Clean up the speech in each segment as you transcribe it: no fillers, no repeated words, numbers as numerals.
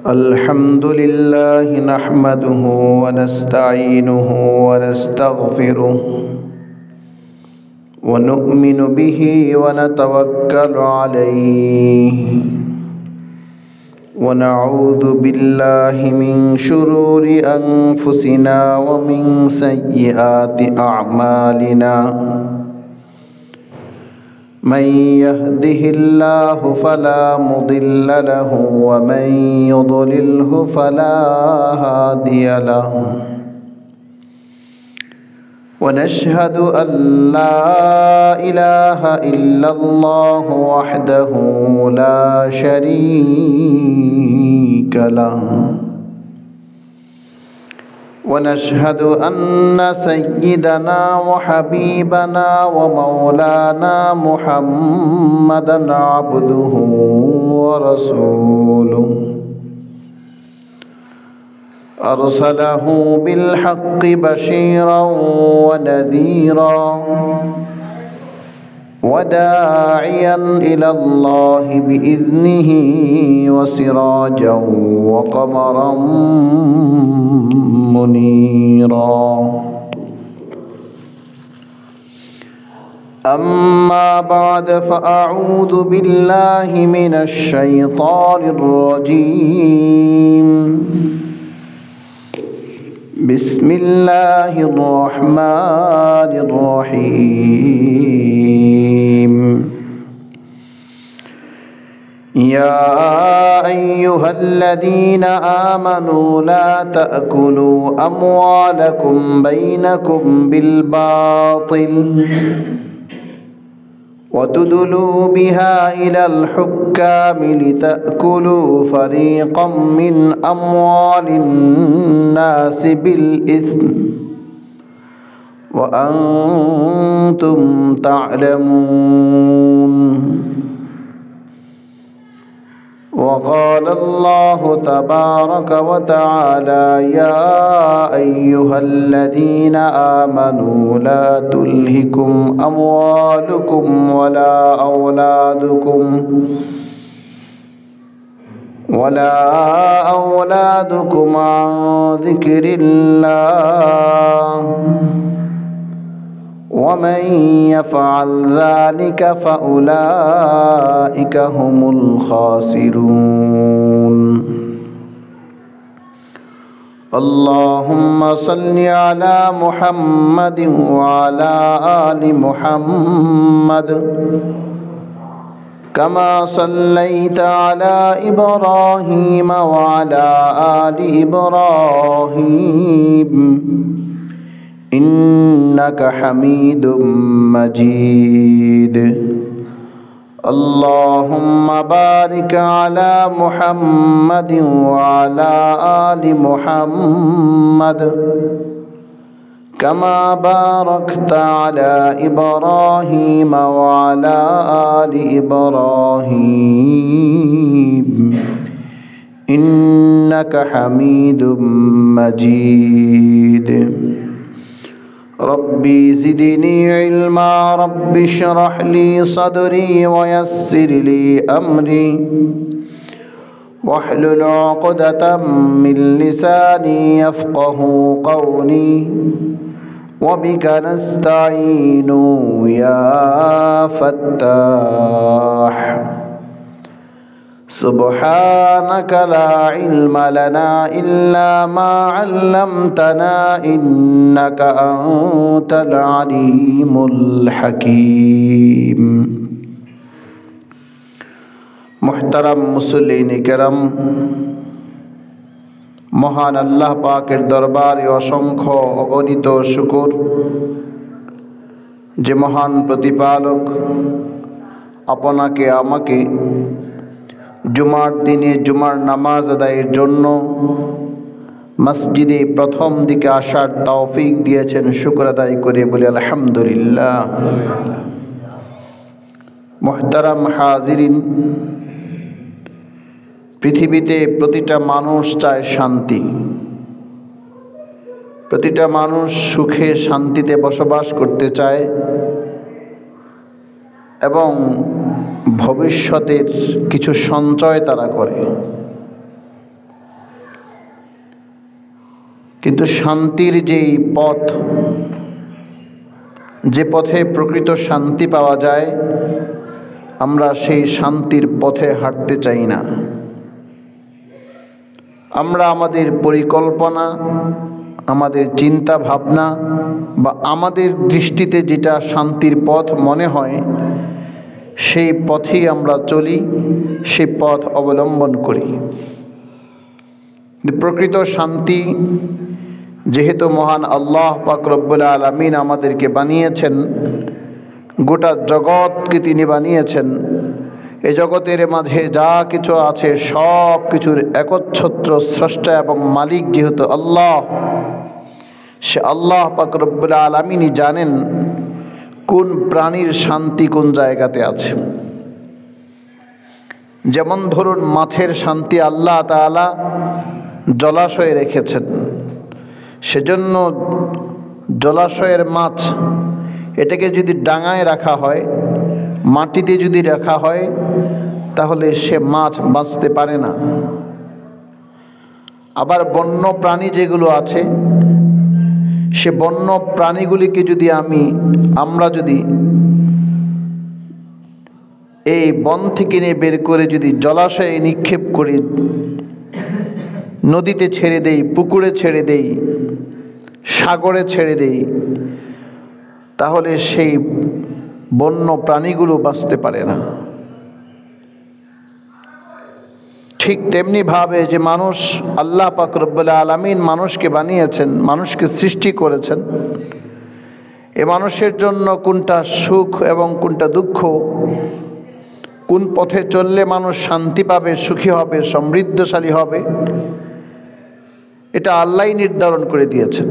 الحمد لله نحمده ونستعينه ونستغفره ونؤمن به ونتوكل عليه ونعوذ بالله من شرور أنفسنا ومن سيئات أعمالنا من يهده الله فلا مضل له ومن يضلله فلا هادي له ونشهد أن لا إله إلا الله وحده لا شريك له ونشهد أن سيدنا وحبيبنا ومولانا محمدًا عبده ورسوله أرسله بالحق بشيرا ونذيرا وداعيا إلى الله بإذنه وسراجا وقمرا منيرا أما بعد فأعوذ بالله من الشيطان الرجيم بسم الله الرحمن الرحيم يا أيها الذين آمنوا لا تأكلوا أموالكم بينكم بالباطل وتدلوا بها إلى الحكام لتأكلوا فريقا من أموال الناس بالإثم وأنتم تعلمون وقال الله تبارك وتعالى يا أيها الذين آمنوا لا تلهكم أموالكم ولا أولادكم عن ذكر الله ومن يفعل ذلك فأولئك هم الخاسرون اللهم صل على محمد وعلى آل محمد كما صليت على إبراهيم وعلى آل إبراهيم إنك حميد مجيد اللهم بارك على محمد وعلى آل محمد كما باركت على إبراهيم وعلى آل إبراهيم إنك حميد مجيد ربي زدني علما رب اشرح لي صدري ويسر لي أمري واحلل عقدة من لساني يفقه قولي وبك نستعين يا فتاح سبحانك لا علم لنا إلا ما علمتنا إنك أنت العليم الحكيم محترم মুসল্লিন কিরাম মহান আল্লাহ পাকের দরবারে অসংখ্য অগণিত শুকর যে মহান প্রতিপালক আপনাকে আমাকে জুমার দিনে জুমার নামাজ আদায়ের জন্য মসজিদে প্রথম দিকে আসার তৌফিক দিয়েছেন শুকর আদায় করে বলি আলহামদুলিল্লাহ মুহতারাম হাজিরিন পৃথিবীতে প্রতিটা মানুষ চায় শান্তি প্রতিটা মানুষ সুখে শান্তিতে বসবাস করতে চায় এবং ভবিষ্যতের কিছু সঞ্চয় তারা করে। কিন্তু শান্তির যেই পথ, যে পথে প্রকৃত শান্তি পাওয়া যায়, আমরা সেই শান্তির পথে হাঁটতে চাই না। আমরা আমাদের পরিকল্পনা, আমাদের চিন্তা ভাবনা বা আমাদের দৃষ্টিতে যেটা শান্তির পথ মনে হয়, সেই পথেই আমরা চলি, সেই পথ অবলম্বন করি। প্রকৃত শান্তি যেহেতু মহান আল্লাহ পাক রব্বুল আলামিন আমাদেরকে বানিয়েছেন, গোটা জগৎকে তিনি বানিয়েছেন, এই জগতের মাঝে যা কিছু আছে সব কিছুর একচ্ছত্র স্রষ্টা এবং মালিক যেহেতু আল্লাহ, সে আল্লাহ পাক রব্বুল আলামিনই জানেন কোন প্রাণীর শান্তি কোন জায়গাতে আছে। যেমন ধরুন, মাছের শান্তি আল্লাহ তাআলা জলাশয়ে রেখেছেন, সেজন্য জলাশয়ের মাছ এটাকে যদি ডাঙায় রাখা হয়, মাটিতে যদি রাখা হয়, তাহলে সে মাছ বাঁচতে পারে না। আবার বন্য প্রাণী যেগুলো আছে, সে বন্য প্রাণীগুলিকে যদি আমরা যদি এই বন থেকে নিয়ে বের করে যদি জলাশয়ে নিক্ষেপ করি, নদীতে ছেড়ে দেই, পুকুরে ছেড়ে দেই, সাগরে ছেড়ে দেই, তাহলে সেই বন্য প্রাণীগুলো বাঁচতে পারে না। ঠিক তেমনি ভাবে যে মানুষ, আল্লাহ পাক রব্বুল আলামিন মানুষকে বানিয়েছেন, মানুষকে সৃষ্টি করেছেন, এ মানুষের জন্য কোনটা সুখ এবং কোনটা দুঃখ, কোন পথে চললে মানুষ শান্তি পাবে, সুখী হবে, সমৃদ্ধশালী হবে, এটা আল্লাহই নির্ধারণ করে দিয়েছেন।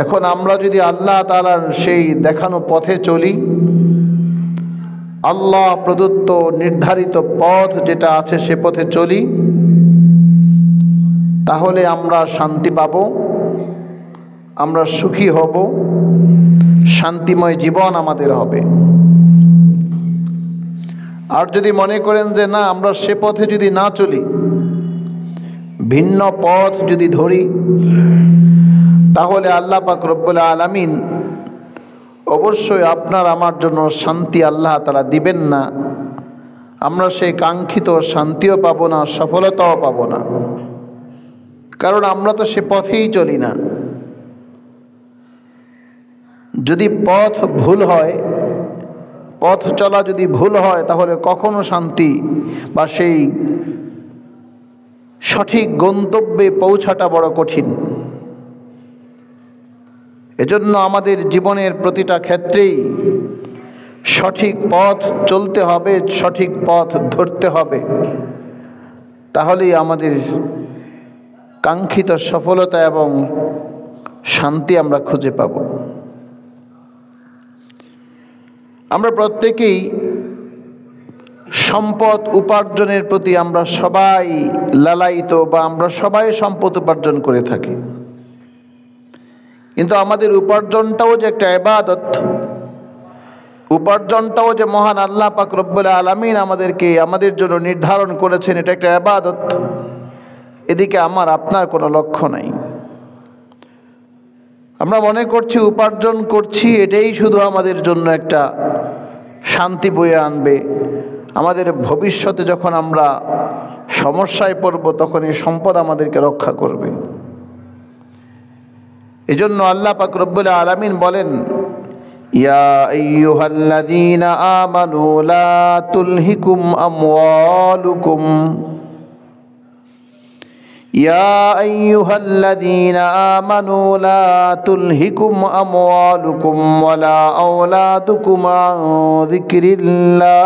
এখন আমরা যদি আল্লাহ তাআলার সেই দেখানো পথে চলি, আল্লাহ প্রদত্ত নির্ধারিত পথ যেটা আছে সে পথে চলি, তাহলে আমরা শান্তি পাব, আমরা সুখী হব, শান্তিময় জীবন আমাদের হবে। আর যদি মনে করেন যে না, আমরা সে পথে যদি না চলি, ভিন্ন পথ যদি ধরি, তাহলে আল্লাহ পাক রব্বুল আলামিন অবশ্যই আপনার আমার জন্য শান্তি আল্লাহ তাআলা দিবেন না। আমরা সেই কাঙ্ক্ষিত শান্তিও পাবো না, সফলতাও পাবো না, কারণ আমরা তো সে পথেই চলি না। যদি পথ ভুল হয়, পথ চলা যদি ভুল হয়, তাহলে কখনো শান্তি বা সেই সঠিক গন্তব্যে পৌঁছাটা বড় কঠিন। এজন্য আমাদের জীবনের প্রতিটা ক্ষেত্রেই সঠিক পথ চলতে হবে, সঠিক পথ ধরতে হবে, তাহলেই আমাদের কাঙ্ক্ষিত সফলতা এবং শান্তি আমরা খুঁজে পাব। আমরা প্রত্যেকেই সম্পদ উপার্জনের প্রতি আমরা সবাই লালায়িত, বা আমরা সবাই সম্পদ উপার্জন করে থাকি, কিন্তু আমাদের উপার্জনটাও যে একটা ইবাদত, উপার্জনটাও যে মহান আল্লাহ পাক রব্বুল আলামিন আমাদের জন্য নির্ধারণ করেছেন, এটা একটা ইবাদত, এদিকে আমার আপনার কোনো লক্ষ্য নাই। আমরা মনে করছি উপার্জন করছি, এটাই শুধু আমাদের জন্য একটা শান্তি বয়ে আনবে, আমাদের ভবিষ্যতে যখন আমরা সমস্যায় পড়ব তখন এই সম্পদ আমাদেরকে রক্ষা করবে। এজন্য আল্লাহ পাক রব্বুল আলামিন বলেন, ইয়া আইয়ুহাল্লাযীনা আমানু লা তুলহিকুম আমওয়ালুকুম, ইয়া আইয়ুহাল্লাযীনা আমানু লা তুলহিকুম আমওয়ালুকুম ওয়ালা আওলাদুকুম আন যিকরিল্লাহ।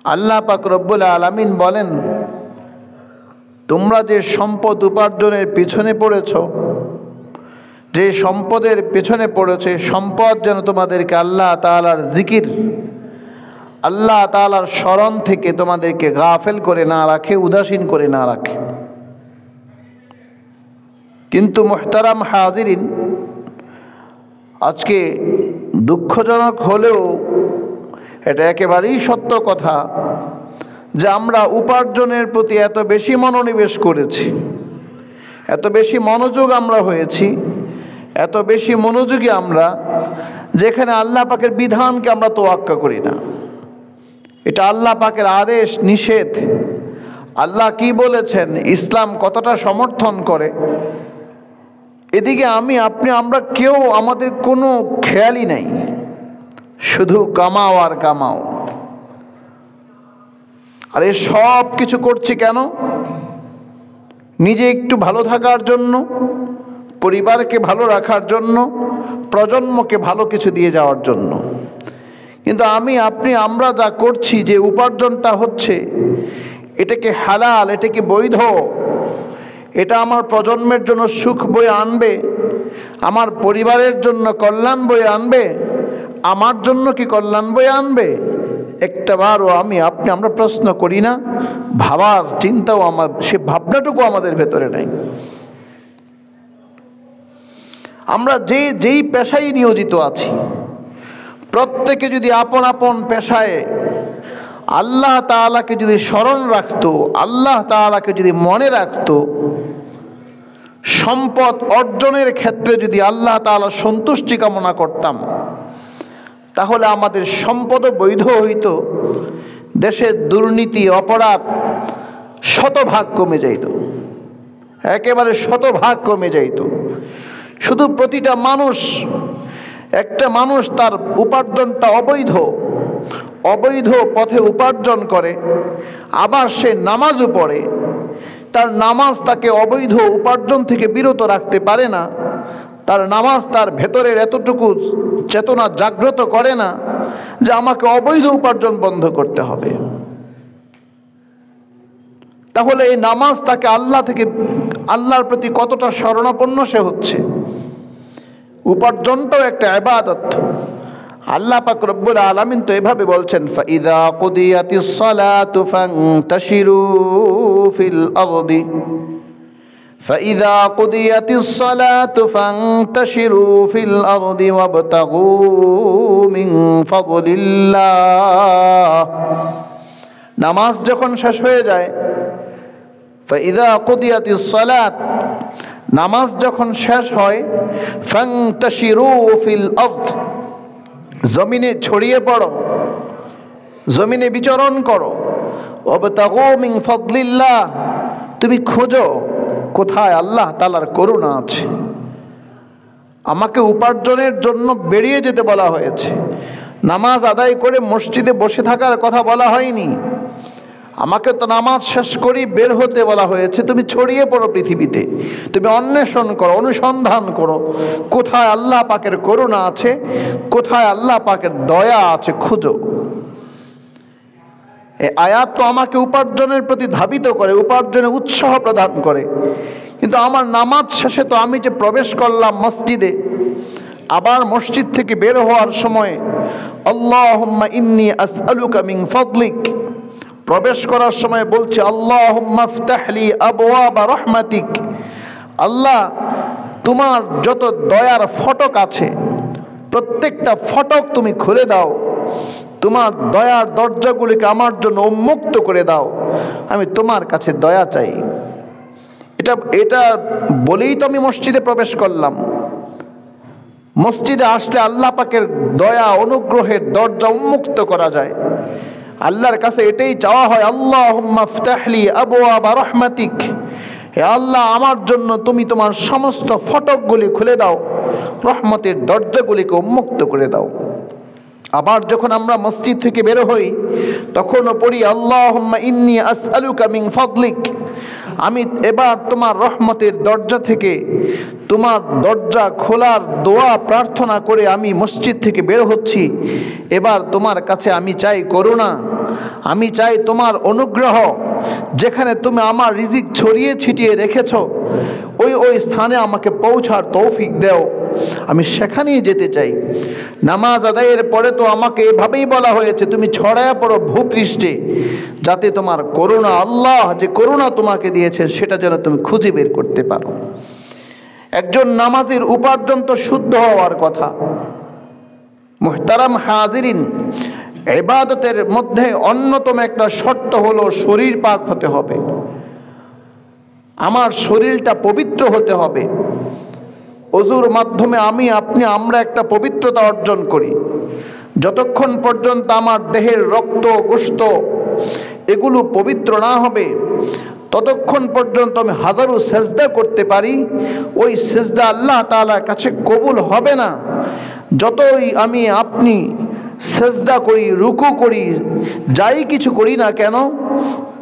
আল্লাহ পাক রব্বুল আলামিন বলেন, তোমরা যে সম্পদ উপার্জনের পিছনে পড়েছ, যে সম্পদের পেছনে পড়েছে, সম্পদ যেন তোমাদেরকে আল্লাহ তাআলার জিকির, আল্লাহ তাআলার স্মরণ থেকে তোমাদেরকে গাফেল করে না রাখে, উদাসীন করে না রাখে। কিন্তু মুহতারাম হাজিরিন, আজকে দুঃখজনক হলেও এটা একেবারেই সত্য কথা যে আমরা উপার্জনের প্রতি এত বেশি মনোনিবেশ করেছি, এত বেশি মনোযোগ আমরা হয়েছি, এত বেশি মনোযোগী আমরা, যেখানে আল্লাহ পাকের বিধানকে আমরা তোয়াক্কা করি না। এটা আল্লাহ পাকের আদেশ নিষেধ, আল্লাহ কি বলেছেন, ইসলাম কতটা সমর্থন করে, এদিকে আমরা কেউ আমাদের কোনো খেয়ালই নাই, শুধু কামাও আর কামাও। আর এই সব কিছু করছি কেন? নিজে একটু ভালো থাকার জন্য, পরিবারকে ভালো রাখার জন্য, প্রজন্মকে ভালো কিছু দিয়ে যাওয়ার জন্য। কিন্তু আমরা যা করছি, যে উপার্জনটা হচ্ছে, এটা কি হালাল, এটা কি বৈধ, এটা আমার প্রজন্মের জন্য সুখ বয়ে আনবে, আমার পরিবারের জন্য কল্যাণ বয়ে আনবে, আমার জন্য কি কল্যাণ বয়ে আনবে? একটাবারও আমরা প্রশ্ন করি না, ভাবার চিন্তাও সে ভাবনাটুকু আমাদের ভেতরে নেই। আমরা যেই পেশায় নিয়োজিত আছি, প্রত্যেকে যদি আপন আপন পেশায় আল্লাহ তাআলাকে যদি স্মরণ রাখতো, আল্লাহ তাআলাকে যদি মনে রাখতো, সম্পদ অর্জনের ক্ষেত্রে যদি আল্লাহ তাআলার সন্তুষ্টি কামনা করতাম, তাহলে আমাদের সম্পদও বৈধ হইত, দেশের দুর্নীতি অপরাধ শতভাগ কমে যাইত, একেবারে শতভাগ কমে যাইত। শুধু প্রতিটা একটা মানুষ তার উপার্জনটা অবৈধ পথে উপার্জন করে, আবার সে নামাজও পড়ে, তার নামাজ তাকে অবৈধ উপার্জন থেকে বিরত রাখতে পারে না, তার নামাজ তার ভেতরের এতটুকু চেতনা জাগ্রত করে না যে আমাকে অবৈধ উপার্জন বন্ধ করতে হবে। তাহলে এই নামাজ তাকে আল্লাহর প্রতি কতটা শরণাপন্ন সে হচ্ছে। উপার্জনটাও একটা ইবাদত। আল্লাহ পাক রব্বুল আলামিন তো এভাবে বলছেন, ফাইদা কুদিয়াতিস সালাতু ফান্তাশিরু ফিল আরদি ফাইদা কুদিয়াতিস সালাতু ফান্তাশিরু ফিল আরদি ওয়াবতাগু মিন ফাদলিল্লাহ। নামাজ যখন শেষ হয়ে যায়, ফাইদা কুদিয়াতিস সালাত, নামাজ যখন শেষ হয়, ফান্তাশিরু ফিল আরদ, জমিনে ছড়িয়ে পড়ো, জমিনে বিচরণ করো, ওয়াবতাগু মিন ফাদলিল্লাহ, তুমি খোঁজো কোথায় আল্লাহ তাআলার করুণা আছে। আমাকে উপার্জনের জন্য বেরিয়ে যেতে বলা হয়েছে, নামাজ আদায় করে মসজিদে বসে থাকার কথা বলা হয়নি। আমাকে তো নামাজ শেষ করেই বের হতে বলা হয়েছে। তুমি ছড়িয়ে পড়ো পৃথিবীতে, তুমি অন্বেষণ করো, অনুসন্ধান করো, কোথায় আল্লাহ পাকের করুণা আছে, কোথায় আল্লাহ পাকের দয়া আছে, খুঁজো। এই আয়াত তো আমাকে উপার্জনের প্রতি ধাবিত করে, উপার্জনে উৎসাহ প্রদান করে। কিন্তু আমার নামাজ শেষে তো আমি যে প্রবেশ করলাম মসজিদে, আবার মসজিদ থেকে বের হওয়ার সময় আল্লাহুম্মা ইন্নী আসআলুকা মিন ফাদলিক, প্রবেশ করার সময় বলছে আল্লাহুম্মা ইফতাহলি আবওয়াবা রাহমাতিক, আল্লাহ তোমার যত দয়ার ফটক আছে প্রত্যেকটা ফটক তুমি খুলে দাও, তোমার দয়ার দরজাগুলিকে আমার জন্য উন্মুক্ত করে দাও, আমি তোমার কাছে দয়া চাই। এটা বলেই তো আমি মসজিদে প্রবেশ করলাম। মসজিদে আসলে আল্লাহ পাকের দয়া অনুগ্রহের দরজা উন্মুক্ত করা যায়। আল্লাহর কাছে এটাই চাওয়া হয়, আল্লাহুম্মা ইফতাহলি আবওয়াবা রাহমাতিক, হে আল্লাহ আমার জন্য তুমি তোমার সমস্ত ফটকগুলি খুলে দাও, রহমতের দরজাগুলিকে উন্মুক্ত করে দাও। আবার যখন আমরা মসজিদ থেকে বের হই তখনও পড়ি আল্লাহুম্মা ইন্নী আসআলুকা মিন ফাদলিক, আমি এবার তোমার রহমতের দরজা থেকে, তোমার দরজা খোলার দোয়া প্রার্থনা করে আমি মসজিদ থেকে বের হচ্ছি। এবার তোমার কাছে আমি চাই করুণা, আমি চাই তোমার অনুগ্রহ। যেখানে তুমি আমার রিজিক ছড়িয়ে ছিটিয়ে রেখেছ ওই স্থানে আমাকে পৌঁছার তৌফিক দাও, আমি সেখানেই যেতে চাই। নামাজ আদায়ের পরে তো আমাকে এভাবেই বলা হয়েছে, তুমি ছড়ায়া পড়ো ভূপৃষ্ঠে, যাতে তোমার করুণা, আল্লাহ যে করুণা তোমাকে দিয়েছে সেটা যেন তুমি খুঁজে বের করতে পারো। একজন নামাজের উপার্জন তো শুদ্ধ হওয়ার কথা। মুহতারাম হাজিরিন, ইবাদতের মধ্যে অন্যতম একটা শর্ত হলো শরীর পাক হতে হবে, আমার শরীরটা পবিত্র হতে হবে। ওযুর মাধ্যমে আমরা একটা পবিত্রতা অর্জন করি। যতক্ষণ পর্যন্ত আমার দেহের রক্ত গোশত এগুলো পবিত্র না হবে, ততক্ষণ পর্যন্ত আমি হাজারো সেজদা করতে পারি, ওই সেজদা আল্লাহ তাআলার কাছে কবুল হবে না। যতই আপনি সেজদা করি, রুকু করি, যাই কিছু করি না কেন,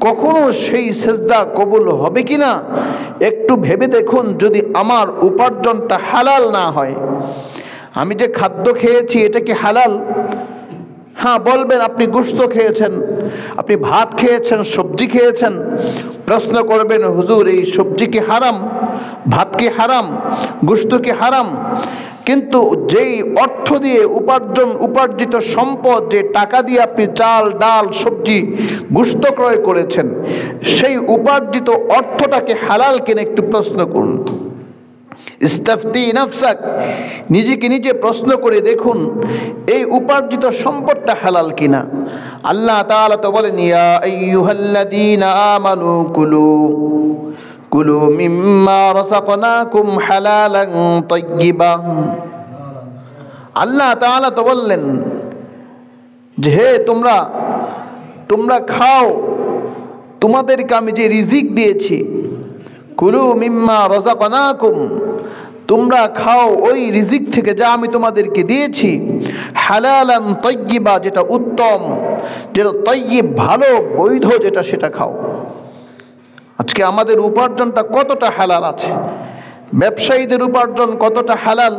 কখনো সেই সেজদা কবুল হবে কিনা একটু ভেবে দেখুন। যদি আমার উপার্জনটা হালাল না হয়, আমি যে খাদ্য খেয়েছি এটা কি হালাল? হ্যাঁ বলবেন, আপনি গোশত খেয়েছেন, আপনি ভাত খেয়েছেন, সবজি খেয়েছেন। প্রশ্ন করবেন, হুজুর এই সবজি কি হারাম, ভাত কি হারাম, গোশত কি হারাম? কিন্তু যেই অর্থ দিয়ে উপার্জিত সম্পদ, যে টাকা দিয়ে আপনি চাল ডাল সবজি গোশত ক্রয় করেছেন, সেই উপার্জিত অর্থটাকে হালাল কিনা একটু প্রশ্ন করুন। ইস্তাফতি নাফসাক, নিজেকে নিজে প্রশ্ন করে দেখুন এই উপার্জিত সম্পদটা হালাল কিনা। আল্লাহ তাআলা তো বলেন, ইয়া আইয়ুহাল্লাযীনা আমানু কুলু মিম্মা রাযাকনাকুম হালালান তাইয়্যিবা। আল্লাহ তাআলা তো বললেন যে হে তোমরা খাও, তোমাদেরকে আমি যে রিজিক দিয়েছি, কুলু মিম্মা রাযাকনাকুম, তোমরা খাও ওই রিজিক থেকে যা আমি তোমাদেরকে দিয়েছি, হালালান তাইয়্যিবা, যেটা উত্তম, যেটা তাইয়্যিব ভালো বৈধ, যেটা সেটা খাও। আজকে আমাদের উপার্জনটা কতটা হালাল আছে? ব্যবসায়ীদের উপার্জন কতটা হালাল,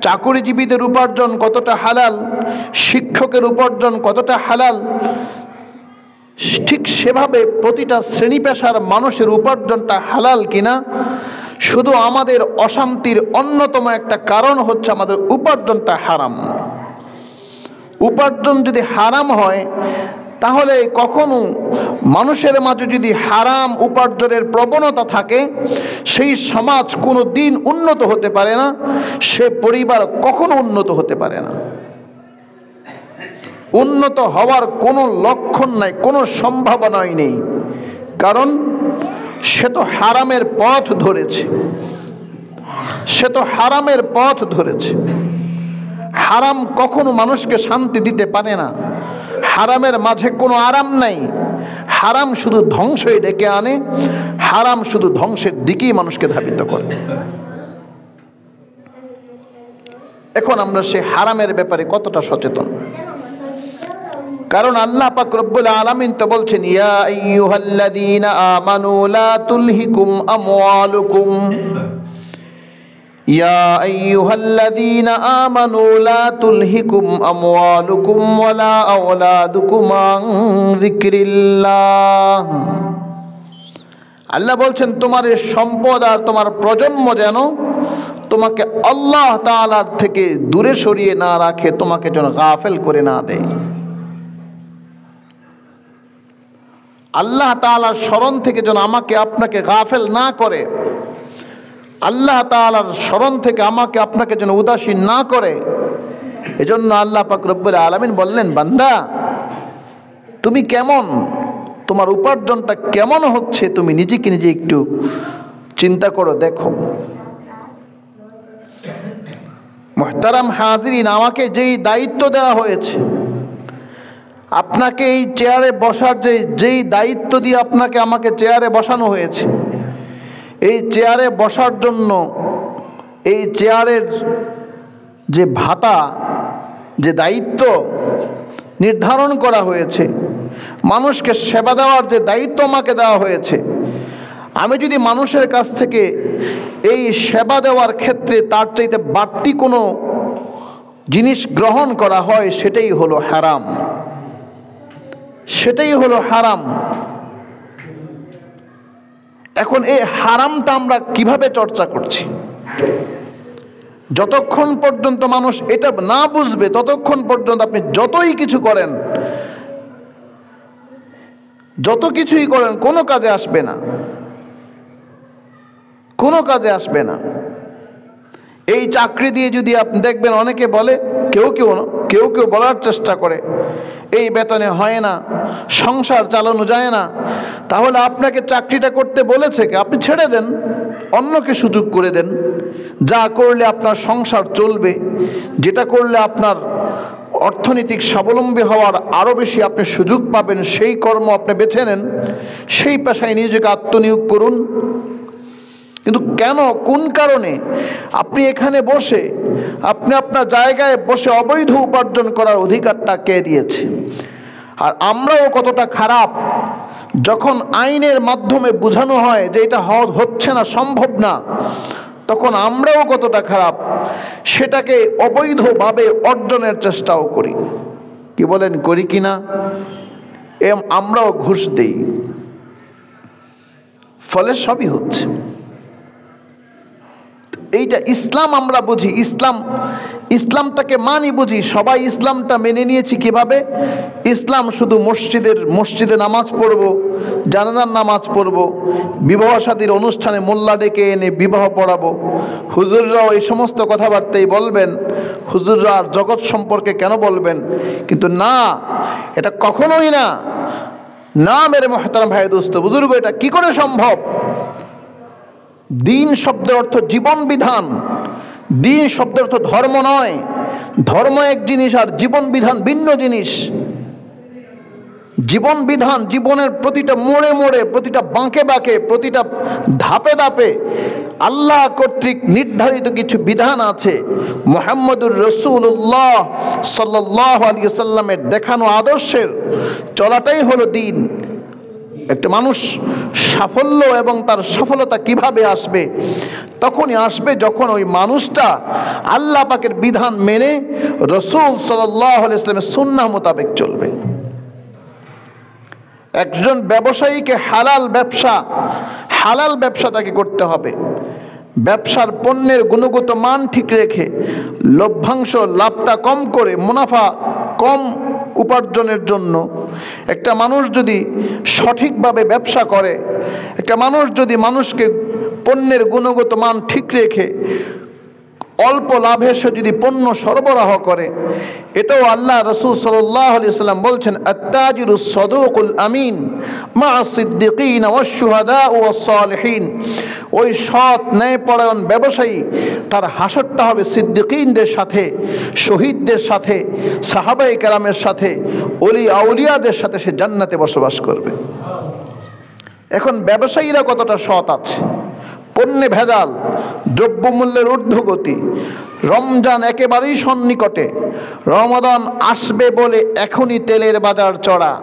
চাকরিজীবীদের উপার্জন কতটা হালাল, শিক্ষকের উপার্জন কতটা হালাল, ঠিক সেভাবে প্রতিটা শ্রেণী পেশার মানুষের উপার্জনটা হালাল কিনা। শুধু আমাদের অশান্তির অন্যতম একটা কারণ হচ্ছে আমাদের উপার্জনটা হারাম। উপার্জন যদি হারাম হয়, তাহলে কখনো মানুষের মাঝে যদি হারাম উপার্জনের প্রবণতা থাকে, সেই সমাজ কোনো দিন উন্নত হতে পারে না, সে পরিবার কখনো উন্নত হতে পারে না। উন্নত হওয়ার কোনো লক্ষণ নাই, কোনো সম্ভাবনাই নেই, কারণ সে তো হারামের পথ ধরেছে। হারাম কখনো মানুষকে শান্তি দিতে পারে না। হারামের মাঝে কোনো আরাম নাই। হারাম শুধু ধ্বংসই ডেকে আনে, হারাম শুধু ধ্বংসের দিকেই মানুষকে ধাবিত করে। এখন আমরা সে হারামের ব্যাপারে কতটা সচেতন? কারণ আল্লাহ পাক রব্বুল আলামিন তো বলছেন, ইয়া আইয়ুহাল্লাযীনা আমানু লা তুলহিকুম আমওয়ালুকুম, ইয়া আইয়ুহাল্লাযীনা আমানু লা তুলহিকুম আমওয়ালুকুম ওয়ালা আওলাদুকুম আন যিকরিল্লাহ। আল্লাহ বলছেন, তোমার এই সম্পদ আর তোমার প্রজন্ম যেন তোমাকে আল্লাহ তাআলার থেকে দূরে সরিয়ে না রাখে, তোমাকে যেন গাফেল করে না দেয়। আল্লাহ তাআলার স্মরণ থেকে যেন আমাকে আপনাকে গাফেল না করে, আল্লাহ তাআলার স্মরণ থেকে আমাকে আপনাকে যেন উদাসীন না করে। এজন্য আল্লাহ পাক রব্বুল আলামিন বললেন, বান্দা তুমি কেমন, তোমার উপার্জনটা কেমন হচ্ছে, তুমি নিজেকে নিজে একটু চিন্তা করো, দেখো। মুহতারাম হাজিরিন, আমাকে যেই দায়িত্ব দেওয়া হয়েছে, আপনাকে এই চেয়ারে বসার যেই দায়িত্ব দিয়ে আমাকে চেয়ারে বসানো হয়েছে, এই চেয়ারে বসার জন্য এই চেয়ারের যে ভাতা, যে দায়িত্ব নির্ধারণ করা হয়েছে, মানুষকে সেবা দেওয়ার যে দায়িত্ব আমাকে দেওয়া হয়েছে, আমি যদি মানুষের কাছ থেকে এই সেবা দেওয়ার ক্ষেত্রে তার চাইতে বাড়তি কোনো জিনিস গ্রহণ করা হয়, সেটাই হলো হারাম, সেটাই হলো হারাম। এখন এই হারামটা আমরা কিভাবে চর্চা করছি? যতক্ষণ পর্যন্ত মানুষ এটা না বুঝবে, ততক্ষণ পর্যন্ত আপনি যতই কিছু করেন, যত কিছুই করেন, কোনো কাজে আসবে না, কোনো কাজে আসবে না। এই চাকরি দিয়ে যদি আপনি দেখবেন, অনেকে বলে, কেউ কেউ বলার চেষ্টা করে, এই বেতনে হয় না, সংসার চালানো যায় না, তাহলে আপনাকে চাকরিটা করতে বলেছে কে? আপনি ছেড়ে দেন, অন্যকে সুযোগ করে দেন। যা করলে আপনার সংসার চলবে, যেটা করলে আপনার অর্থনৈতিক স্বাবলম্বী হওয়ার আরও বেশি আপনি সুযোগ পাবেন, সেই কর্ম আপনি বেছে নেন, সেই পেশায় নিজেকে আত্মনিয়োগ করুন। কিন্তু কেন, কোন কারণে আপনি এখানে বসে, আপনি আপনার জায়গায় বসে অবৈধ উপার্জন করার অধিকারটা কে দিয়েছে? আর আমরাও কতটা খারাপ, যখন আইনের মাধ্যমে বোঝানো হয় যে এটা হচ্ছে না, সম্ভব না, তখন আমরাও কতটা খারাপ, সেটাকে অবৈধভাবে অর্জনের চেষ্টাও করি। কি বলেন, করি কি না? আমরাও ঘুষ দেই, ফলে সবই হচ্ছে। এইটা ইসলাম আমরা বুঝি, ইসলামটাকে মানি, বুঝি। সবাই ইসলামটা মেনে নিয়েছি কিভাবে? ইসলাম শুধু মসজিদে নামাজ পড়ব, জানাজার নামাজ পড়ব, বিবাহ শাদীর অনুষ্ঠানে মোল্লা ডেকে এনে বিবাহ পড়াবো, হুজুররাও এই সমস্ত কথাবার্তাই বলবেন, হুজুররা আর জগৎ সম্পর্কে কেন বলবেন? কিন্তু না, এটা কখনোই না। না মেরে মুহতারাম ভাই, দোস্ত বুজুর্গ, এটা কি করে সম্ভব? দিন শব্দের অর্থ জীবন বিধান। দিন শব্দের অর্থ ধর্ম নয়। ধর্ম এক জিনিস আর জীবন বিধান ভিন্ন জিনিস। জীবন বিধান জীবনের প্রতিটা মোড়ে মোড়ে, প্রতিটা বাঁকে বাঁকে, প্রতিটা ধাপে ধাপে আল্লাহ কর্তৃক নির্ধারিত কিছু বিধান আছে। মুহাম্মদুর রাসূলুল্লাহ সাল্লাল্লাহু আলাইহি ওয়াসাল্লামের দেখানো আদর্শের চলাটাই হলো দিন। একটা মানুষ সাফল্য এবং তার সফলতা কিভাবে আসবে? তখনই আসবে যখন ওই মানুষটা আল্লাহ পাকের বিধান মেনে রাসূল সাল্লাল্লাহু আলাইহি ওয়াসাল্লামের সুন্নাহ মোতাবেক চলবে। একজন ব্যবসায়ীকে হালাল ব্যবসা তাকে করতে হবে। ব্যবসার পণ্যের গুণগত মান ঠিক রেখে, লভ্যাংশ লাভটা কম করে, মুনাফা কম উপার্জনের জন্য একটা মানুষ যদি সঠিকভাবে ব্যবসা করে, একটা মানুষ যদি মানুষকে পণ্যের গুণগত মান ঠিক রেখে অল্প লাভে সে যদি পণ্য সরবরাহ করে, এটাও আল্লাহ রাসূল সাল্লাল্লাহু আলাইহি ওয়াসাল্লাম বলছেন, আত-তাজিরুস সাদুকুল আমিন মা সিদ্দিকিন ওয়াশ শুহাদা ওয়াস সালিহিন। ওই সৎ ন্যায়পরায়ণ ব্যবসায়ী, তার হাসরটা হবে সিদ্দিকিনদের সাথে, শহীদদের সাথে, সাহাবায়ে কেরামের সাথে, ওলি আউলিয়াদের সাথে সে জান্নাতে বসবাস করবে। এখন ব্যবসায়ীরা কতটা সৎ আছে? পণ্যে ভেজাল, দ্রব্যমূল্যের ঊর্ধ্বগতি, রমজান একেবারেই সন্নিকটে, রমাদান আসবে বলে এখনই তেলের বাজার চড়া,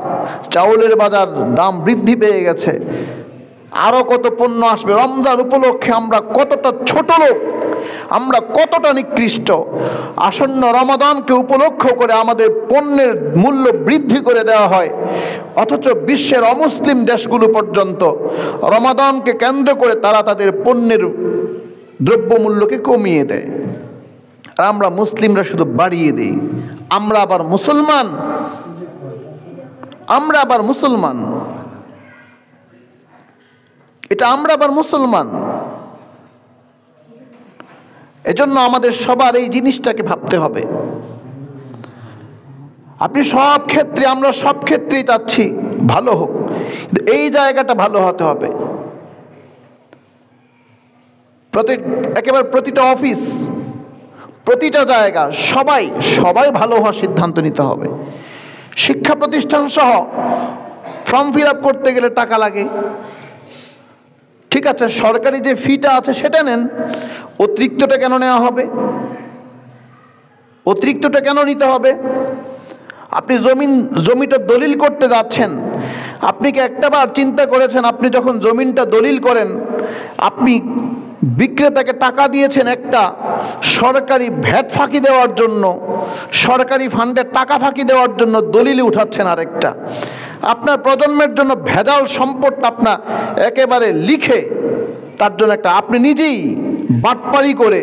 চাউলের বাজার দাম বৃদ্ধি পেয়ে গেছে, আরও কত পণ্য আসবে। রমজান উপলক্ষে আমরা কতটা ছোট লোক, আমরা কতটা নিকৃষ্ট। আসন্ন রমাদানকে উপলক্ষ করে আমাদের পণ্যের মূল্য বৃদ্ধি করে দেওয়া হয়, অথচ বিশ্বের অমুসলিম দেশগুলো পর্যন্ত রমাদানকে কেন্দ্র করে তারা তাদের পণ্যের দ্রব্যমূল্যকে কমিয়ে দেয়, আর আমরা মুসলিমরা শুধু বাড়িয়ে দিই। আমরা আবার মুসলমান, এটা আমরা আবার মুসলমান। এজন্য আমাদের সবার এই জিনিসটাকে ভাবতে হবে। আপনি সব ক্ষেত্রে, আমরা সব ক্ষেত্রেই চাচ্ছি ভালো হোক, কিন্তু এই জায়গাটা ভালো হতে হবে। একেবারে প্রতিটা অফিস, প্রতিটা জায়গা, সবাই ভালো হওয়ার সিদ্ধান্ত নিতে হবে। শিক্ষা প্রতিষ্ঠান সহ ফর্ম ফিল আপ করতে গেলে টাকা লাগে, ঠিক আছে, সরকারি যে ফিটা আছে সেটা নেন, অতিরিক্তটা কেন নেওয়া হবে? অতিরিক্তটা কেন নিতে হবে? আপনি জমিটা দলিল করতে যাচ্ছেন, আপনি কি একটাবার চিন্তা করেছেন, আপনি যখন জমিনটা দলিল করেন, আপনি বিক্রেতাকে টাকা দিয়েছেন একটা, সরকারি ভ্যাট ফাঁকি দেওয়ার জন্য, সরকারি ফান্ডের টাকা ফাঁকি দেওয়ার জন্য দলিলে উঠাচ্ছেন আরেকটা। আপনার প্রজন্মের জন্য ভেজাল সম্পদটা আপনার একেবারে লিখে, তার জন্য একটা আপনি নিজেই বাটপারি করে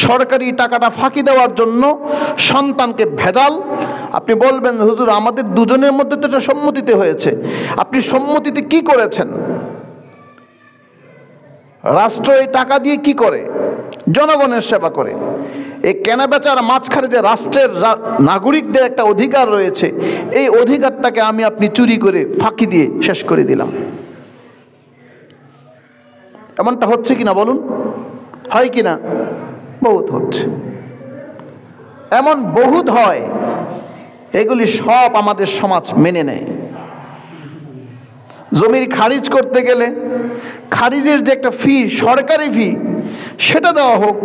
সরকারি টাকাটা ফাঁকি দেওয়ার জন্য সন্তানকে ভেজাল। আপনি বলবেন, হুজুর আমাদের দুজনের মধ্যে তো এটা সম্মতিতে হয়েছে। আপনি সম্মতিতে কি করেছেন? রাষ্ট্র এই টাকা দিয়ে কি করে? জনগণের সেবা করে। এই কেনাবেচার মাঝখানে যে রাষ্ট্রের নাগরিকদের একটা অধিকার রয়েছে, এই অধিকারটাকে আমি আপনি চুরি করে ফাঁকি দিয়ে শেষ করে দিলাম। এমনটা হচ্ছে কিনা বলুন? হয় কিনা? বহুত হচ্ছে, এমন বহুত হয়। এগুলি সব আমাদের সমাজ মেনে নেয়। জমির খারিজ করতে গেলে খারিজের যে একটা ফি, সরকারি ফি, সেটা দেওয়া হোক,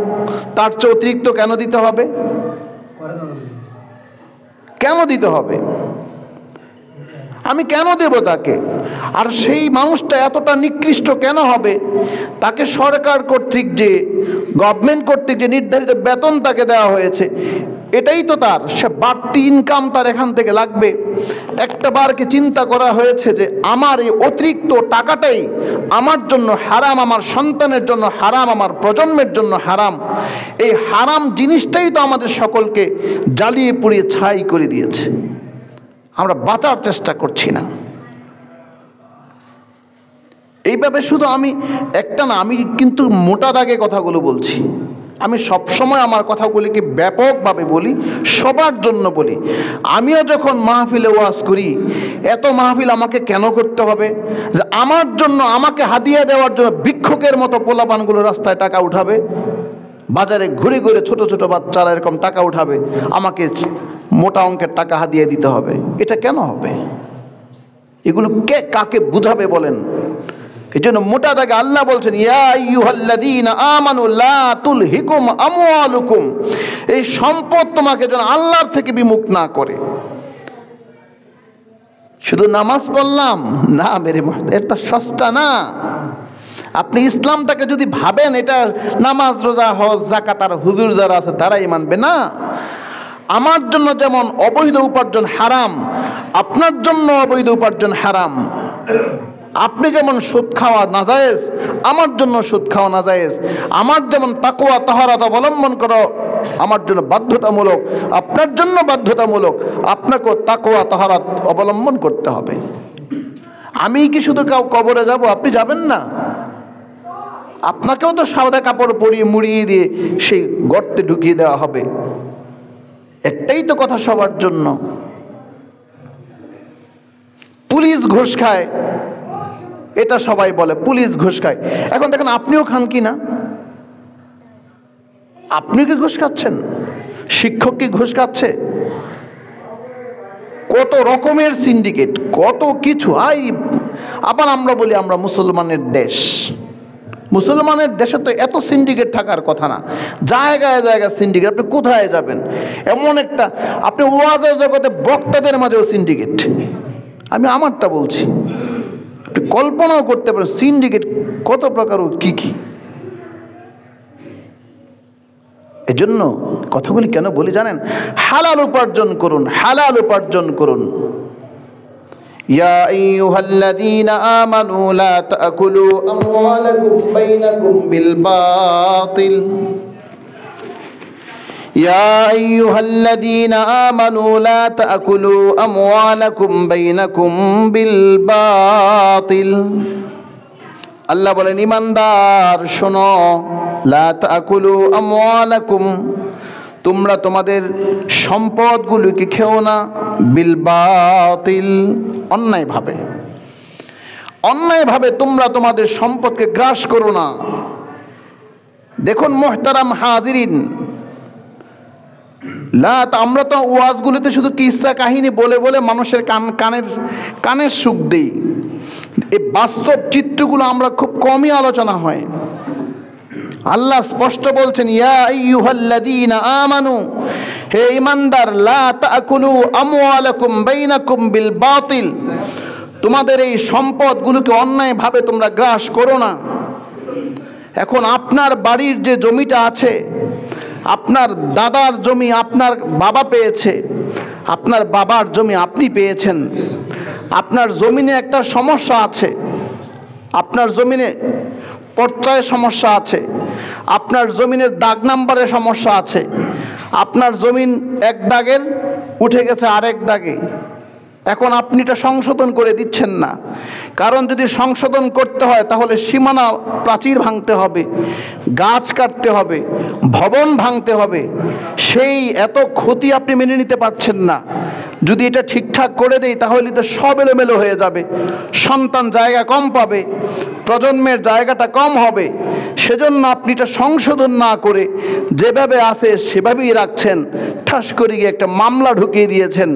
তার চেয়ে অতিরিক্ত কেন দিতে হবে? কেন দিতে হবে? আমি কেন দেব তাকে? আর সেই মানুষটা এতটা নিকৃষ্ট কেন হবে? তাকে সরকার কর্তৃক যে, গভর্নমেন্ট কর্তৃক যে নির্ধারিত বেতন তাকে দেওয়া হয়েছে, এটাই তো তার, সে বাড়তি ইনকাম তার এখান থেকে লাগবে। একটা বারকে চিন্তা করা হয়েছে যে আমার এই অতিরিক্ত টাকাটাই আমার জন্য হারাম, আমার সন্তানের জন্য হারাম, আমার প্রজন্মের জন্য হারাম। এই হারাম জিনিসটাই তো আমাদের সকলকে জ্বালিয়ে পুড়িয়ে ছাই করে দিয়েছে। আমরা বাঁচার চেষ্টা করছি না। এইভাবে শুধু আমি একটা না, আমি কিন্তু মোটা দাগে কথাগুলো বলছি। আমি সবসময় আমার কথাগুলিকে ব্যাপকভাবে বলি, সবার জন্য বলি। আমিও যখন মাহফিলে ওয়াজ করি, এত মাহফিল আমাকে কেন করতে হবে যে আমার জন্য, আমাকে হাদিয়া দেওয়ার জন্য ভিক্ষুকের মতো পোলাপানগুলো রাস্তায় টাকা উঠাবে, বাজারে ঘুরে ঘুরে ছোট ছোট বাচ্চারা এরকম টাকা উঠাবে, আমাকে মোটা অঙ্কের টাকা হাদিয়া দিতে হবে? এটা কেন হবে? এগুলো কে কাকে বুঝাবে বলেন? এই জন্য মোটা দাগে আল্লাহ বলছেন, ইয়া আইয়ুহাল্লাযীনা আমানু লা তুলহিকুম আমওয়ালুকুম, এই সম্পদ তোমাকে যেন আল্লাহর থেকে বিমুখ না করে। শুধু নামাজ পড়লাম না মেরে মুহতারাম, এটা সস্তা না। আপনি ইসলামটাকে যদি ভাবেন এটা নামাজ, রোজা, হজ, যাকাত আর হুজুর যারা আছে তারাই মানবে, না। আমার জন্য যেমন অবৈধ উপার্জন হারাম, আপনার জন্য অবৈধ উপার্জন হারাম। আপনি যেমন সুদ খাওয়া নাজায়েজ, আমার জন্য সুদ খাওয়া নাজায়েজ। আমার যেমন তাকওয়া তাহারাত অবলম্বন করা আমার জন্য বাধ্যতামূলক, আপনার জন্য বাধ্যতামূলক। আপনাকেও তাকওয়া তাহারাত অবলম্বন করতে হবে। আমি কি শুধু কবরে যাব? আপনি যাবেন না। আপনাকেও তো সাদা কাপড় পরিয়ে মুড়িয়ে দিয়ে সেই গর্তে ঢুকিয়ে দেওয়া হবে। একটাই তো কথা সবার জন্য। পুলিশ ঘুষ খায়, এটা সবাই বলে পুলিশ ঘুষ খায়। এখন দেখেন আপনিও খান কি না? আপনি কি ঘুষ খাচ্ছেন? শিক্ষক কি ঘুষ খাচ্ছে? কত রকমের সিন্ডিকেট, কত কিছু। আবার আমরা বলি আমরা মুসলমানের দেশ। মুসলমানের দেশে তো এত সিন্ডিকেট থাকার কথা না। জায়গায় জায়গায় সিন্ডিকেট। আপনি কোথায় যাবেন? এমন একটা, আপনি ওয়াজের জগতে বক্তাদের মাঝেও সিন্ডিকেট। আমি আমারটা বলছি, আপনি কল্পনাও করতে পারেন সিন্ডিকেট কত প্রকার, কি কি। এজন্য কথাগুলি কেন বলি জানেন? হালাল উপার্জন করুন, হালাল উপার্জন করুন। ইয়া আইয়ুহাল্লাযীনা আমানু লা তাকুলু আমওয়ালাকুম বাইনাকুম বিল বাতিল। ইয়া আইয়ুহাল্লাযীনা আমানু লা তাকুলু আমওয়ালাকুম বাইনাকুম বিল বাতিল। আল্লাহ বলেন, ঈমানদার শোনো, লা তাকুলু আমওয়ালাকুম, তোমরা তোমাদের সম্পদগুলোকে খেও না, বিল বাতিল, অন্যায়ভাবে। অন্যায়ভাবে তোমরা তোমাদের সম্পদকে গ্রাস করো না। দেখুন মুহতারাম হাজিরিন, আমরা তো ওয়াজগুলোতে শুধু কিসসা কাহিনী বলে বলে মানুষের কানের সুখ দেই। এই বাস্তব চিত্রগুলো আমরা খুব কমই আলোচনা হয়। আল্লাহ স্পষ্ট বলছেন, ইয়া আইয়ুহাল্লাযীনা আমানু, হে ঈমানদার, লা তাকুলু আমওয়ালাকুম বাইনাকুম বিল বাতিল, তোমাদের এই সম্পদগুলোকে অন্যায়ভাবে তোমরা গ্রাস করো না। এখন আপনার বাড়ির যে জমিটা আছে, আপনার দাদার জমি আপনার বাবা পেয়েছে, আপনার বাবার জমি আপনি পেয়েছেন। আপনার জমিনে একটা সমস্যা আছে, আপনার জমিনে পর্চায় সমস্যা আছে, আপনার জমিনের দাগ নাম্বারের সমস্যা আছে, আপনার জমিন এক দাগের উঠে গেছে আরেক দাগে। এখন আপনি এটা সংশোধন করে দিচ্ছেন না। কারণ যদি সংশোধন করতে হয় তাহলে সীমানা প্রাচীর ভাঙতে হবে, গাছ কাটতে হবে, ভবন ভাঙতে হবে। সেই এত ক্ষতি আপনি মেনে নিতে পারছেন না। যদি এটা ঠিকঠাক করে দেই তাহলে তো সব এলোমেলো হয়ে যাবে, সন্তান জায়গা কম পাবে, প্রজন্মের জায়গাটা কম হবে। সেজন্য আপনি এটা সংশোধন না করে যেভাবে আছে সেভাবেই রাখছেন। ঠাস করে গিয়ে একটা মামলা ঢুকিয়ে দিয়েছেন,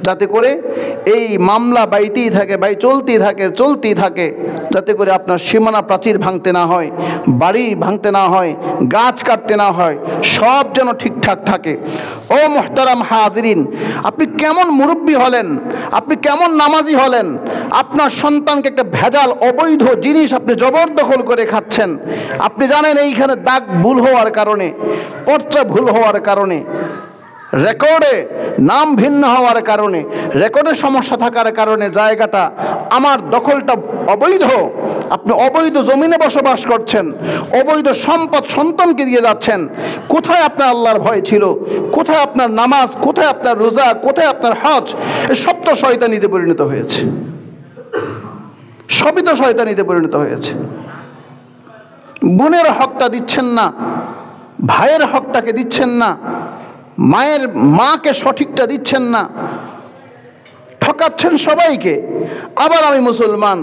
যাতে করে এই মামলা বাইতেই থাকে, চলতেই থাকে, যাতে করে আপনার সীমানা প্রাচীর ভাঙতে না হয়, বাড়ি ভাঙতে না হয়, গাছ কাটতে না হয়, সব যেন ঠিকঠাক থাকে। ও মুহতারাম হাজিরিন, আপনি কেমন মুরব্বী হলেন, আপনি কেমন নামাজি হলেন, আপনার সন্তানকে একটা ভেজাল অবৈধ জিনিস আপনি জবরদখল করে খাচ্ছেন। আপনি জানেন এইখানে দাগ ভুল হওয়ার কারণে, পর্চা ভুল হওয়ার কারণে, রেকর্ডে নাম ভিন্ন হওয়ার কারণে, রেকর্ডে সমস্যা থাকার কারণে জায়গাটা আমার দখলটা অবৈধ। আপনি অবৈধ জমিনে বসবাস করছেন, অবৈধ সম্পদ সন্তানকে দিয়ে যাচ্ছেন। কোথায় আপনার আল্লাহর ভয় ছিল? কোথায় আপনার নামাজ? কোথায় আপনার রোজা? কোথায় আপনার হজ? সব তো শয়তানিতে পরিণত হয়েছে, সবই তো শয়তানিতে পরিণত হয়েছে। বোনের হকটা দিচ্ছেন না, ভাইয়ের হকটাকে দিচ্ছেন না, মাকে সঠিকটা দিচ্ছেন না, ঠকাচ্ছেন সবাইকে। আবার আমি মুসলমান,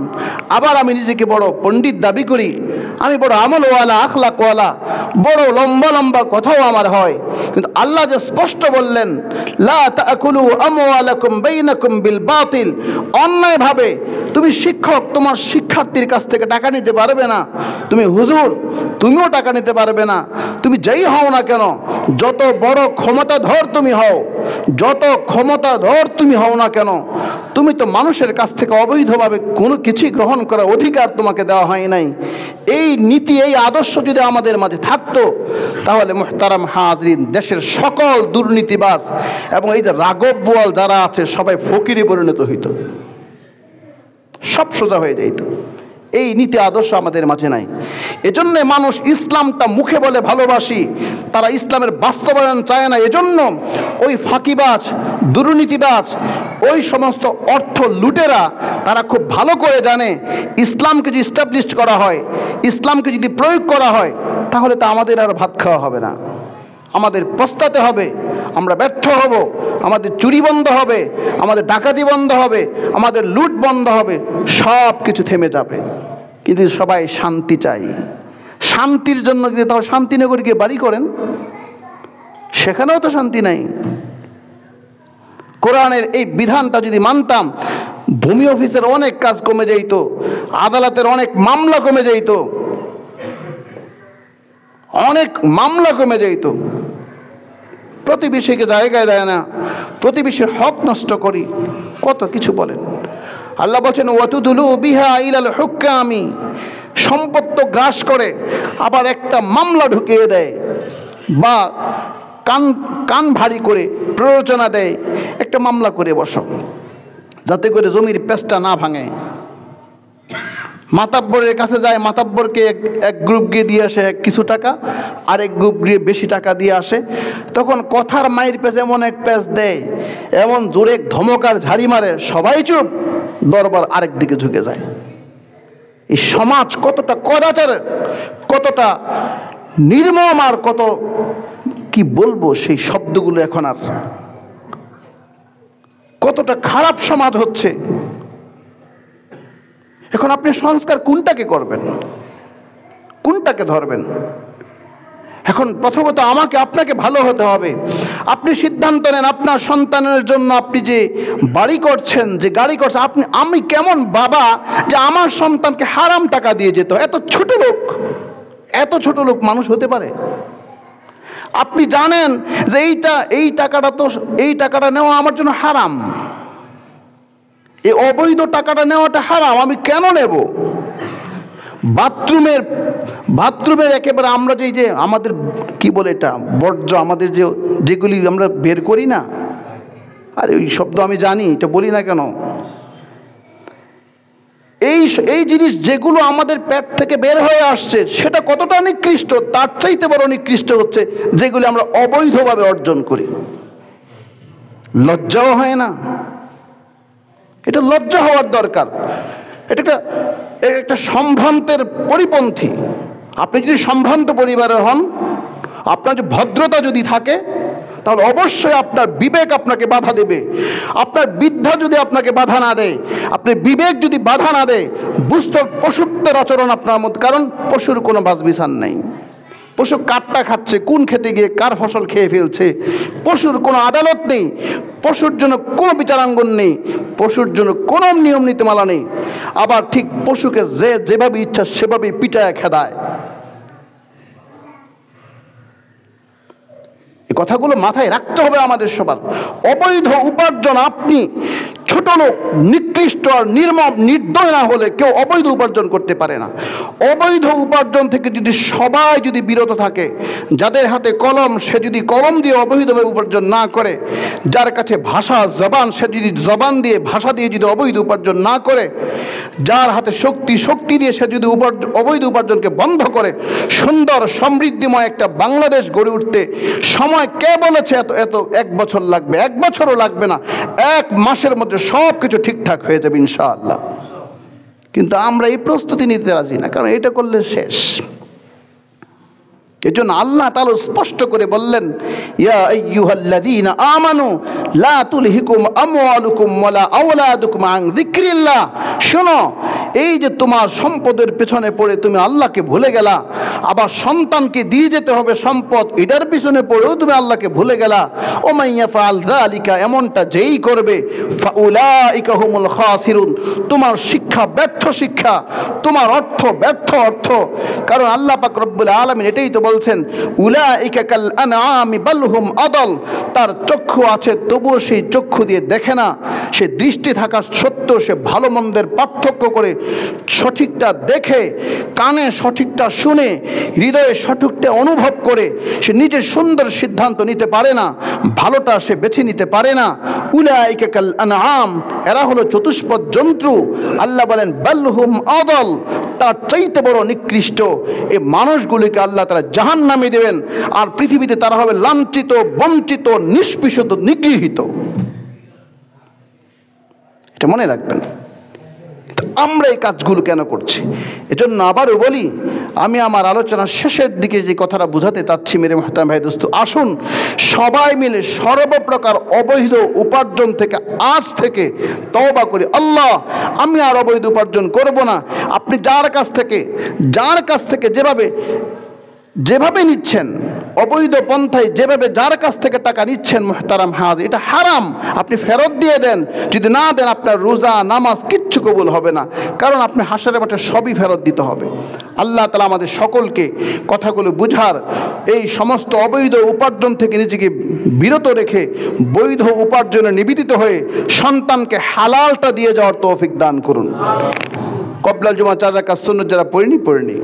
আবার আমি নিজেকে বড় পণ্ডিত দাবি করি, আমি বড় আমলওয়ালা, আখলাকওয়ালা, বড় লম্বা লম্বা কথাও আমার হয়। কিন্তু আল্লাহ যে স্পষ্ট বললেন, লা তাকুলু আমওয়ালাকুম বাইনাকুম বিল বাতিল, অন্যায়ভাবে তুমি শিক্ষক তোমার শিক্ষার্থীর কাছ থেকে টাকা নিতে পারবে না, তুমি হুজুর তুমিও টাকা নিতে পারবে না। তুমি যেই হও না কেন, যত বড় ক্ষমতাধর তুমি হও, যত ক্ষমতাধর তুমি হও না কেন, তুমি তো মানুষের কাছ থেকে অবৈধভাবে কোনো কিছুই গ্রহণ করার অধিকার তোমাকে দেওয়া হয় নাই। এই নীতি, এই আদর্শ যদি আমাদের মাঝে থাকতো তাহলে মুহতারাম হাজরিন, দেশের সকল দুর্নীতিবাজ এবং এই যে রাঘব বোয়াল যারা আছে সবাই ফকিরে পরিণত হইত, সব সোজা হয়ে যাইত। এই নীতি আদর্শ আমাদের মাঝে নাই। এজন্য মানুষ ইসলামটা মুখে বলে ভালোবাসি, তারা ইসলামের বাস্তবায়ন চায় না। এজন্য ওই ফাঁকিবাজ, দুর্নীতিবাজ, ওই সমস্ত অর্থ লুটেরা তারা খুব ভালো করে জানে ইসলামকে যদি ইস্টাবলিশ করা হয়, ইসলামকে যদি প্রয়োগ করা হয়, তাহলে তা আমাদের আর ভাত খাওয়া হবে না, আমাদের পস্তাতে হবে, আমরা ব্যর্থ হব, আমাদের চুরি বন্ধ হবে, আমাদের ডাকাতি বন্ধ হবে, আমাদের লুট বন্ধ হবে, সব কিছু থেমে যাবে। কিন্তু সবাই শান্তি চাই। শান্তির জন্য যদি তাও শান্তিনগরে গিয়ে বাড়ি করেন, সেখানেও তো শান্তি নাই। কোরআনের এই বিধানটা যদি মানতাম, ভূমি অফিসের অনেক কাজ কমে যেত, আদালতের অনেক মামলা কমে যেত, অনেক মামলা কমে যেত। প্রতিবেশীকে জায়গায় দেয় না, প্রতিবেশীর হক নষ্ট করি, কত কিছু বলেন। আল্লাহ বলছেন ওয়াতুদুলু বিহা ইলাল হুক্কামি, সম্পদ তো গ্রাস করে আবার একটা মামলা ঢুকিয়ে দেয় বা কান ভারী করে প্ররোচনা দেয়, একটা মামলা করে বসো, যাতে করে জমির পেঁচটা না ভাঙে। মাতাব্বরের কাছে যায়, মাতাব্বরকে এক গ্রুপ গিয়ে দিয়ে আসে কিছু টাকা, আরেক গ্রুপ গিয়ে বেশি টাকা দিয়ে আসে। তখন কথার মায়ের পেঁচ এমন এক পেঁচ দেয়, এমন জোরে ধমকার ঝাড়ি মারে, সবাই চুপ, দরবার আরেক দিকে ঝুঁকে যায়। এই সমাজ কতটা কদাচার, কতটা নির্মম, আর কত কি বলবো সেই শব্দগুলো এখন আর, কতটা খারাপ সমাজ হচ্ছে। এখন আপনি সংস্কার কোনটাকে করবেন, কোনটাকে ধরবেন? এখন প্রথমত আমাকে আপনাকে ভালো হতে হবে। আপনি সিদ্ধান্ত নেন আপনার সন্তানের জন্য আপনি যে বাড়ি করছেন, যে গাড়ি করছেন, আমি কেমন বাবা যে আমার সন্তানকে হারাম টাকা দিয়ে যেত? এত ছোট লোক মানুষ হতে পারে? আপনি জানেন যে এই টাকাটা নেওয়া আমার জন্য হারাম, এই অবৈধ টাকাটা নেওয়াটা হারাম, আমি কেন নেব? বাথরুমের একেবারে আমরা যে আমাদের কি বলে এটা বর্জ্য, আমাদের যেগুলি আমরা বের করি না, আর ওই শব্দ আমি জানি, এটা বলি না কেন, এই জিনিস যেগুলো আমাদের পেট থেকে বের হয়ে আসছে সেটা কতটা নিকৃষ্ট, তার চাইতে বড় নিকৃষ্ট হচ্ছে যেগুলি আমরা অবৈধভাবে অর্জন করি। লজ্জাও হয় না, এটা লজ্জা হওয়ার দরকার। এটা একটা সম্ভ্রান্তের পরিপন্থী। আপনি যদি সম্ভ্রান্ত পরিবারের হন, আপনার যে ভদ্রতা যদি থাকে, তাহলে অবশ্যই আপনার বিবেক আপনাকে বাধা দেবে। আপনার বিদ্যা যদি আপনাকে বাধা না দেয়, আপনার বিবেক যদি বাধা না দেয়, বুঝতে পশুত্বের আচরণ আপনার মধ্যে, কারণ পশুর কোনো বাছবিচার নেই। পশু কাঠটা খাচ্ছে, কোন খেতে গিয়ে কার ফসল খেয়ে ফেলছে, পশুর কোনো আদালত নেই, পশুর জন্য কোনো বিচারাঙ্গন নেই, পশুর জন্য কোনো নিয়ম নীতিমালা নেই। আবার ঠিক পশুকে যেভাবে ইচ্ছা সেভাবেই পিটায় খেদায়। এই কথাগুলো মাথায় রাখতে হবে আমাদের সবার। অবৈধ উপার্জন, আপনি ছোট লোক, নিকৃষ্ট আর নির্মম নির্দয় না হলে কেউ অবৈধ উপার্জন করতে পারে না। অবৈধ উপার্জন থেকে যদি সবাই যদি বিরত থাকে, যাদের হাতে কলম সে যদি কলম দিয়ে অবৈধভাবে উপার্জন না করে, যার কাছে ভাষা জবান সে যদি জবান দিয়ে ভাষা দিয়ে যদি অবৈধ উপার্জন না করে, যার হাতে শক্তি দিয়ে সে যদি অবৈধ উপার্জনকে বন্ধ করে, সুন্দর সমৃদ্ধিময় একটা বাংলাদেশ গড়ে উঠতে সময় কে বলেছে এত 1 বছর লাগবে? 1 বছরও লাগবে না, 1 মাসের মধ্যে সব কিছু ঠিকঠাক হয়ে যাবে ইনশাআল্লাহ। কিন্তু আমরা এই প্রস্তুতি নিতে রাজি না, কারণ এটা করলে শেষ। এজন্য আল্লাহ তাআলা স্পষ্ট করে বললেন, ইয়া আইয়ুহাল্লাযীনা আমানু লা তুলহিকুম আমওয়ালুকুম ওয়ালা আওলাদুকুম আন যিকরিল্লাহ। শোনো, এই যে তোমার সম্পদের পেছনে পড়ে তুমি আল্লাহকে ভুলে গেলা, আবার সন্তানকে দিয়ে যেতে হবে সম্পদ, এটার পিছনে পড়েও তুমি আল্লাহকে ভুলে গেলা। ও মাইয়া ফাআল যালিকা, এমনটা যেই করবে, ফাউলাইকা হুমুল খাসিরুন, তোমার শিক্ষা ব্যর্থ শিক্ষা, তোমার অর্থ ব্যর্থ অর্থ। কারণ আল্লাহ পাক রব্বুল আলামিন এটাই তো বলছেন, উলাইকা কাল আনআমি বাল হুম আদল। তার চক্ষু আছে তবুও সেই চক্ষু দিয়ে দেখে না, সে দৃষ্টি থাকা সত্ত্বেও সে ভালো মন্দের পার্থক্য করে সঠিকটা দেখে, কানে সঠিকটা শুনে, হৃদয়ে সঠিকটা অনুভব করে সে নিজের সুন্দর সিদ্ধান্ত নিতে পারে না, ভালোটা সে বেছে নিতে পারে না। উলাইকা কাল আনআম, এরা হলো চতুষ্পদ জন্তু। আল্লাহ বলেন বাল হুম আদল, তার চাইতে বড় নিকৃষ্ট। এই মানুষগুলিকে আল্লাহ তাআলা জাহান্নামে দেবেন, আর পৃথিবীতে তারা হবে লাঞ্ছিত, বঞ্চিত, নিষ্পেষিত, নিগৃহীত। এটা মনে রাখবেন। আমরা এই কাজগুলো কেন করছি? এজন্য আবারও বলি, আমি আমার আলোচনার শেষের দিকে যে কথাটা বুঝাতে চাচ্ছি, মেরে মুহতারাম ভাই দোস্ত, আসুন সবাই মিলে সর্বপ্রকার অবৈধ উপার্জন থেকে আজ থেকে তওবা করি। আল্লাহ, আমি আর অবৈধ উপার্জন করব না। আপনি যার কাছ থেকে যেভাবে নিচ্ছেন, অবৈধ পন্থায় যেভাবে যার কাছ থেকে টাকা নিচ্ছেন মুহতারাম হাজি, এটা হারাম। আপনি ফেরত দিয়ে দেন। যদি না দেন, আপনার রোজা নামাজ কিচ্ছু কবুল হবে না, কারণ আপনি হাসরের মাঠে সবই ফেরত দিতে হবে। আল্লাহ তাআলা আমাদের সকলকে কথাগুলো বুঝার, এই সমস্ত অবৈধ উপার্জন থেকে নিজেকে বিরত রেখে বৈধ উপার্জনে নিবেদিত হয়ে সন্তানকে হালালটা দিয়ে যাওয়ার তৌফিক দান করুন। কবলাল জুমা 4 রাকাত সুন্নাত যারা পড়েনি